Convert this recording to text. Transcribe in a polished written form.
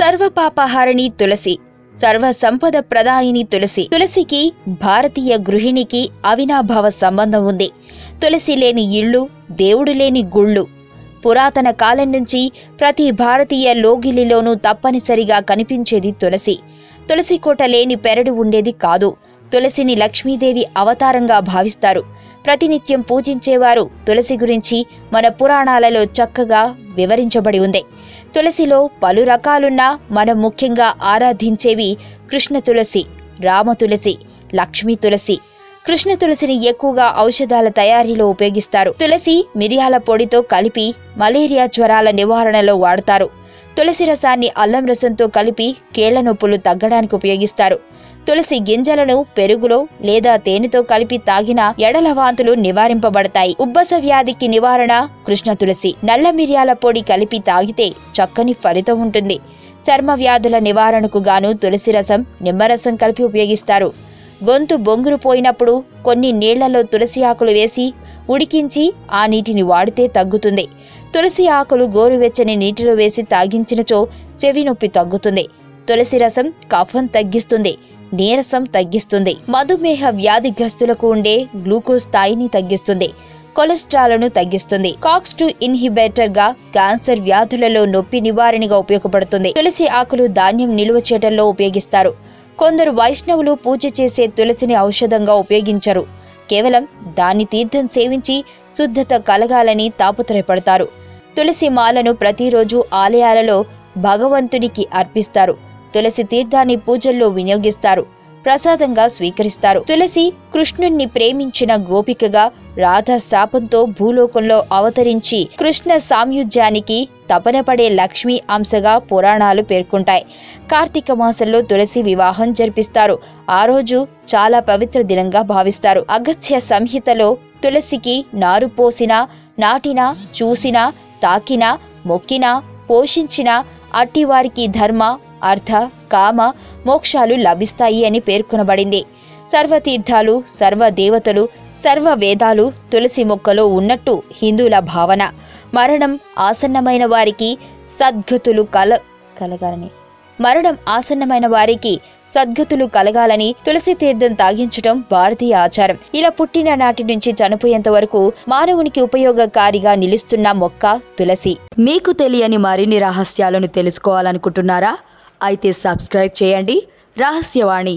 సర్వపాపహారిణి తులసి, సర్వ సంపద ప్రదాయిని తులసి. తులసికి భారతీయ గృహిణికి అవినాభావ సంబంధం ఉంది. తులసి లేని ఇళ్ళు, దేవుడు లేని గుళ్ళు. పురాతన కాలం నుంచి ప్రతి భారతీయ లోగిలిలోనూ తప్పనిసరిగా కనిపించేది తులసి. తులసి కోట లేని పెరడు ఉండేది కాదు. తులసిని లక్ష్మీదేవి అవతారంగా భావిస్తారు. ప్రతినిత్యం పూజించేవారు. తులసి గురించి మన పురాణాలలో చక్కగా వివరించబడి ఉంది. తులసిలో పలు రకాలున్నా మనం ముఖ్యంగా ఆరాధించేవి కృష్ణ తులసి, రామ తులసి, లక్ష్మీ తులసి. కృష్ణ తులసిని ఎక్కువగా ఔషధాల తయారీలో ఉపయోగిస్తారు. తులసి మిరియాల పొడితో కలిపి మలేరియా జ్వరాల నివారణలో వాడతారు. తులసి రసాన్ని అల్లం రసంతో కలిపి కీళ్ల నొప్పులు తగ్గడానికి ఉపయోగిస్తారు. తులసి గింజలను పెరుగులో లేదా తేనెతో కలిపి తాగిన ఎడల వాంతులు నివారింపబడతాయి. ఉబ్బస వ్యాధికి నివారణ కృష్ణ తులసి. నల్ల మిరియాల పొడి కలిపి తాగితే చక్కని ఫలితం ఉంటుంది. చర్మ వ్యాధుల నివారణకు గాను తులసి రసం, నిమ్మరసం కలిపి ఉపయోగిస్తారు. గొంతు బొంగురు పోయినప్పుడు కొన్ని నీళ్లలో తులసి ఆకులు వేసి ఉడికించి ఆ నీటిని వాడితే తగ్గుతుంది. తులసి ఆకులు గోరువెచ్చని నీటిలో వేసి తాగించినచో చెవి నొప్పి తగ్గుతుంది. తులసి రసం కఫం తగ్గిస్తుంది, నీరసం తగ్గిస్తుంది. మధుమేహ వ్యాధిగ్రస్తులకు ఉండే గ్లూకోజ్ స్థాయిని తగ్గిస్తుంది, కొలెస్ట్రాల్ను తగ్గిస్తుంది. కాక్స్2 ఇన్హిబిటర్ గా క్యాన్సర్ వ్యాధులలో నొప్పి నివారణగా ఉపయోగపడుతుంది. తులసి ఆకులు ధాన్యం నిల్వ చేయడంలో ఉపయోగిస్తారు. కొందరు వైష్ణవులు పూజ చేసే తులసిని ఔషధంగా ఉపయోగించరు. కేవలం దాని తీర్థం సేవించి శుద్ధత కలగాలని తాపత్రయపడతారు. తులసి మాలను ప్రతిరోజు ఆలయాలలో భగవంతునికి అర్పిస్తారు. తులసి తీర్థాన్ని పూజల్లో వినియోగిస్తారు, ప్రసాదంగా స్వీకరిస్తారు. తులసి కృష్ణుణ్ణి ప్రేమించిన గోపికగా రాధ శాపంతో భూలోకంలో అవతరించి కృష్ణ సామ్యుజ్యానికి తపనపడే లక్ష్మీ అంశగా పురాణాలు పేర్కొంటాయి. కార్తీక మాసంలో తులసి వివాహం జరిపిస్తారు. ఆ రోజు చాలా పవిత్ర దినంగా భావిస్తారు. అగత్య సంహితలో తులసికి నారు పోసినా, నాటినా, చూసినా, తాకినా, మొక్కినా, పోషించినా అట్టివారికి ధర్మ, అర్థ, కామ, మోక్షాలు లభిస్తాయి అని పేర్కొనబడింది. సర్వతీర్థాలు, సర్వదేవతలు, సర్వ వేదాలు తులసి మొక్కలో ఉన్నట్టు హిందువుల భావన. మరణం ఆసన్నమైన వారికి సద్గతులు కలగాలని తులసి తీర్థం తాగించడం భారతీయ ఆచారం. ఇలా పుట్టిన నాటి నుంచి చనిపోయేంత వరకు మానవునికి ఉపయోగకారిగా నిలుస్తున్న మొక్క తులసి. మీకు తెలియని మరిన్ని రహస్యాలను తెలుసుకోవాలనుకుంటున్నారా? అయితే సబ్స్క్రైబ్ చేయండి రహస్యవాణి.